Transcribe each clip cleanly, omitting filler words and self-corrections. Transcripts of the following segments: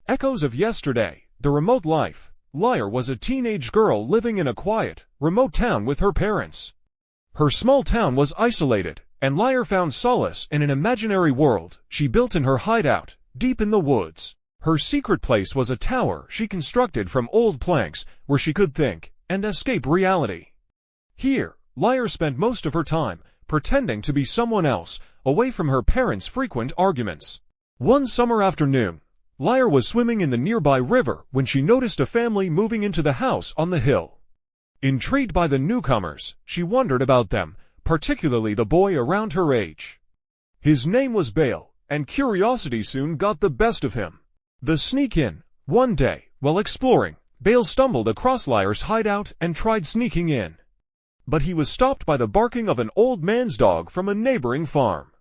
Echoes of yesterday, the remote life. Lyra was a teenage girl living in a quiet, remote town with her parents. Her small town was isolated, and Lyra found solace in an imaginary world she built in her hideout, deep in the woods. Her secret place was a tower she constructed from old planks, where she could think and escape reality. Here, Lyra spent most of her time pretending to be someone else, away from her parents' frequent arguments. One summer afternoon, Lyra was swimming in the nearby river when she noticed a family moving into the house on the hill. Intrigued by the newcomers, she wondered about them, particularly the boy around her age. His name was Bale, and curiosity soon got the best of him. The sneak in. One day, while exploring, Bale stumbled across Lyra's hideout and tried sneaking in. But he was stopped by the barking of an old man's dog from a neighboring farm.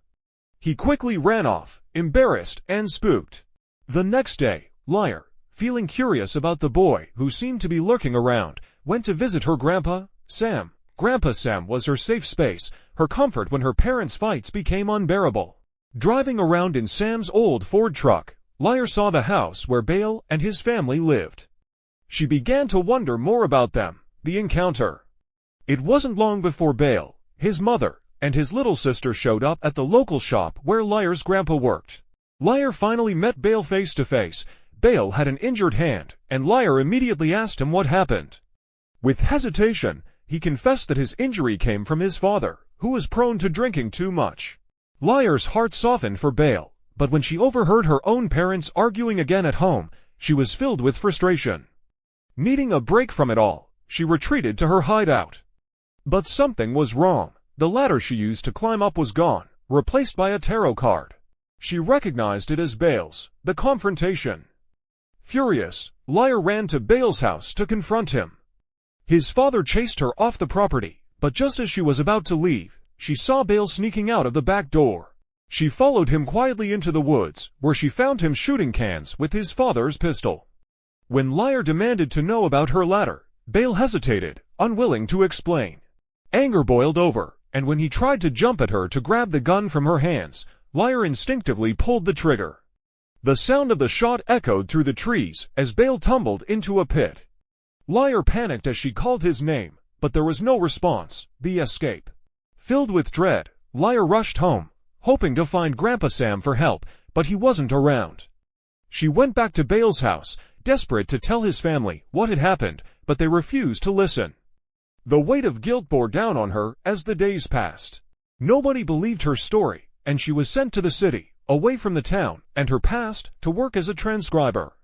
He quickly ran off, embarrassed and spooked. The next day, Lyra, feeling curious about the boy who seemed to be lurking around, went to visit her grandpa, Sam. Grandpa Sam was her safe space, her comfort when her parents' fights became unbearable. Driving around in Sam's old Ford truck, Lyra saw the house where Bale and his family lived. She began to wonder more about them, the encounter. It wasn't long before Bale, his mother, and his little sister showed up at the local shop where Lyra's grandpa worked. Lyra finally met Bale face to face. Bale had an injured hand, and Lyra immediately asked him what happened. With hesitation, he confessed that his injury came from his father, who was prone to drinking too much. Lyra's heart softened for Bale, but when she overheard her own parents arguing again at home, she was filled with frustration. Needing a break from it all, she retreated to her hideout. But something was wrong. The ladder she used to climb up was gone, replaced by a tarot card. She recognized it as Bale's. The confrontation. Furious, Lyra ran to Bale's house to confront him. His father chased her off the property, but just as she was about to leave, she saw Bale sneaking out of the back door. She followed him quietly into the woods, where she found him shooting cans with his father's pistol. When Lyra demanded to know about her ladder, Bale hesitated, unwilling to explain. Anger boiled over, and when he tried to jump at her to grab the gun from her hands, Lyra instinctively pulled the trigger. The sound of the shot echoed through the trees as Bale tumbled into a pit. Lyra panicked as she called his name, but there was no response. The escape. Filled with dread, Lyra rushed home, hoping to find Grandpa Sam for help, but he wasn't around. She went back to Bale's house, desperate to tell his family what had happened, but they refused to listen. The weight of guilt bore down on her as the days passed. Nobody believed her story, and she was sent to the city, away from the town and her past, to work as a transcriber.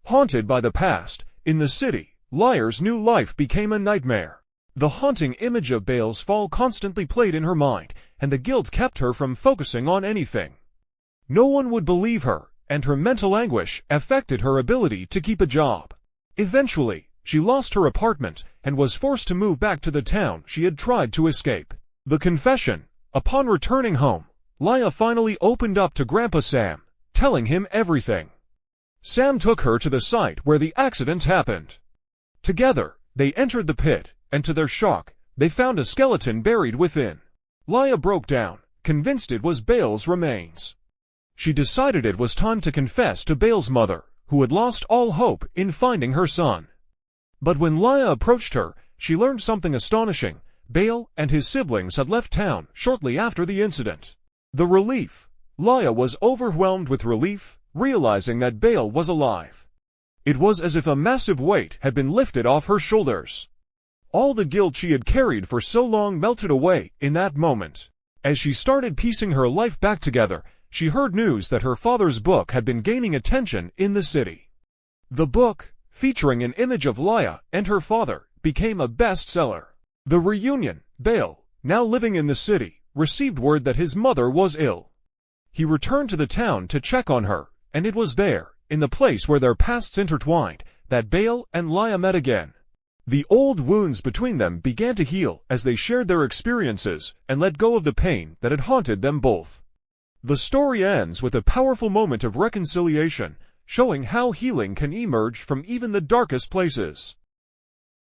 Haunted by the past, in the city, Lyra's new life became a nightmare. The haunting image of Bale's fall constantly played in her mind, and the guilt kept her from focusing on anything. No one would believe her, and her mental anguish affected her ability to keep a job. Eventually, she lost her apartment and was forced to move back to the town she had tried to escape. The confession. Upon returning home, Lyra finally opened up to Grandpa Sam, telling him everything. Sam took her to the site where the accident happened. Together, they entered the pit, and to their shock, they found a skeleton buried within. Lyra broke down, convinced it was Bale's remains. She decided it was time to confess to Bale's mother, who had lost all hope in finding her son. But when Lyra approached her, she learned something astonishing. Bale and his siblings had left town shortly after the incident. The relief. Lyra was overwhelmed with relief, realizing that Bale was alive. It was as if a massive weight had been lifted off her shoulders. All the guilt she had carried for so long melted away in that moment. As she started piecing her life back together, she heard news that her father's book had been gaining attention in the city. The book, featuring an image of Lyra and her father, became a bestseller. The reunion. Bale, now living in the city, received word that his mother was ill. He returned to the town to check on her, and it was there, in the place where their pasts intertwined, that Bale and Lyra met again. The old wounds between them began to heal as they shared their experiences and let go of the pain that had haunted them both. The story ends with a powerful moment of reconciliation, showing how healing can emerge from even the darkest places.